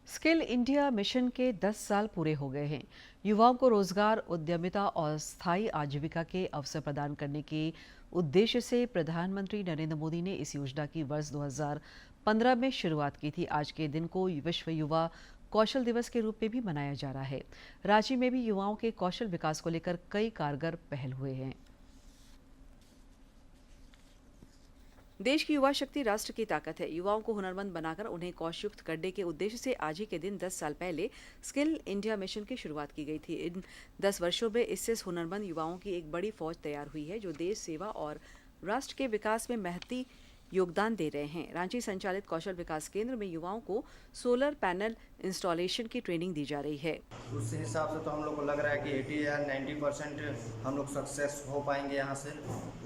Skill India mission के 10 साल पूरे हो गए हैं। युवाओं को रोजगार, उद्यमिता और स्थायी आजीविका के अवसर प्रदान करने के उद्देश्य से प्रधानमंत्री नरेंद्र मोदी ने इस योजना की वर्ष 2015 में शुरुआत की थी। आज के दिन को विश्व युवा कौशल दिवस के रूप में भी मनाया जा रहा है। रांची में भी युवाओं के कौशल विकास को लेकर कई कारगर पहल हुए हैं। देश की युवा शक्ति राष्ट्र की ताकत है। युवाओं को हुनरमंद बनाकर उन्हें कौशयुक्त करने के उद्देश्य से आज ही के दिन 10 साल पहले स्किल इंडिया मिशन की शुरुआत की गई थी। इन 10 वर्षों में इससे हुनरमंद युवाओं की एक बड़ी फौज तैयार हुई है, जो देश सेवा और राष्ट्र के विकास में महती योगदान दे रहे हैं। रांची संचालित कौशल विकास केंद्र में युवाओं को सोलर पैनल इंस्टॉलेशन की ट्रेनिंग दी जा रही है। उस हिसाब से तो हम लोग को लग रहा है कि 80 या 90% हम लोग सक्सेस हो पाएंगे यहाँ से।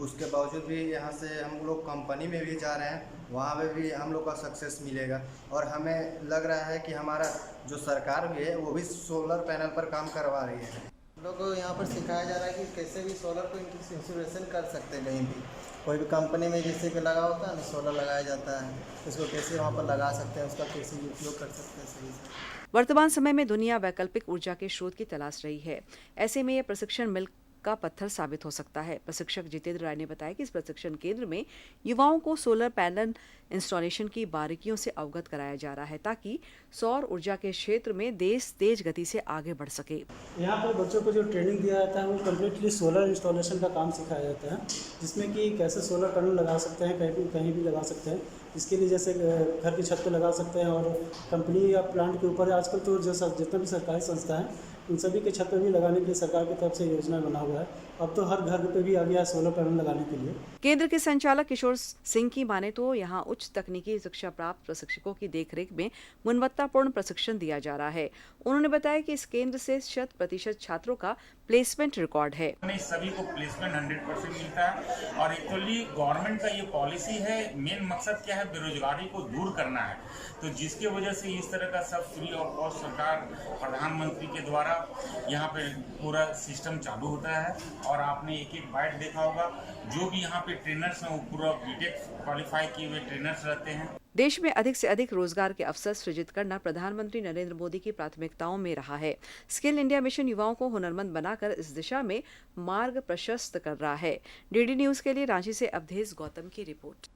उसके बावजूद भी यहाँ से हम लोग कंपनी में भी जा रहे हैं, वहाँ पे भी हम लोग का सक्सेस मिलेगा। और हमें लग रहा है कि हमारा जो सरकार भी है वो भी सोलर पैनल पर काम करवा रही है। लोगों को यहाँ पर सिखाया जा रहा है कि कैसे भी सोलर को इंस्टॉलेशन कर सकते हैं। कहीं भी कोई भी कंपनी में जैसे कि लगा होता है ना, सोलर लगाया जाता है, उसको कैसे वहाँ पर लगा सकते हैं, उसका कैसे उपयोग कर सकते हैं सही से। वर्तमान समय में दुनिया वैकल्पिक ऊर्जा के स्रोत की तलाश रही है। ऐसे में यह प्रशिक्षण मिल का पत्थर साबित हो सकता है। प्रशिक्षक जितेंद्र राय ने बताया कि इस प्रशिक्षण केंद्र में युवाओं को सोलर पैनल इंस्टॉलेशन की बारीकियों से अवगत कराया जा रहा है, ताकि सौर ऊर्जा के क्षेत्र में देश तेज गति से आगे बढ़ सके। यहाँ पर बच्चों को जो ट्रेनिंग दिया जाता है वो कम्प्लीटली सोलर इंस्टॉलेशन का काम सिखाया जाता है, जिसमें कि कैसे सोलर पैनल लगा सकते हैं, कहीं भी लगा सकते हैं। इसके लिए जैसे घर की छत पे लगा सकते हैं, और कंपनी या प्लांट के ऊपर आजकल तो जो जितने भी सरकारी संस्था हैं उन सभी के छत पे भी लगाने के लिए सरकार की तरफ से योजना बना हुआ है। अब तो हर घर पे भी आ गया है सोलर पैनल लगाने के लिए। केंद्र के संचालक किशोर सिंह की माने तो यहाँ उच्च तकनीकी शिक्षा प्राप्त प्रशिक्षकों की देखरेख में गुणवत्तापूर्ण प्रशिक्षण दिया जा रहा है। उन्होंने बताया कि इस केंद्र से 100% छात्रों का प्लेसमेंट रिकॉर्ड है। सभी को प्लेसमेंट 100% मिलता है। और एक्चुअली गवर्नमेंट का ये पॉलिसी है, मेन मकसद क्या है, बेरोजगारी को दूर करना है। तो जिसकी वजह से इस तरह का सब फ्री ऑफ कॉस्ट सरकार प्रधानमंत्री के द्वारा यहाँ पे पूरा सिस्टम चालू होता है। और आपने एक बाइट देखा होगा, जो भी यहाँ पे ट्रेनर्स हैं वो पूरा बीटेक क्वालिफाई किए हुए ट्रेनर्स रहते हैं। देश में अधिक से अधिक रोजगार के अवसर सृजित करना प्रधानमंत्री नरेंद्र मोदी की प्राथमिकताओं में रहा है। स्किल इंडिया मिशन युवाओं को हुनरमंद बनाकर इस दिशा में मार्ग प्रशस्त कर रहा है। डीडी न्यूज के लिए रांची से अवधेश गौतम की रिपोर्ट।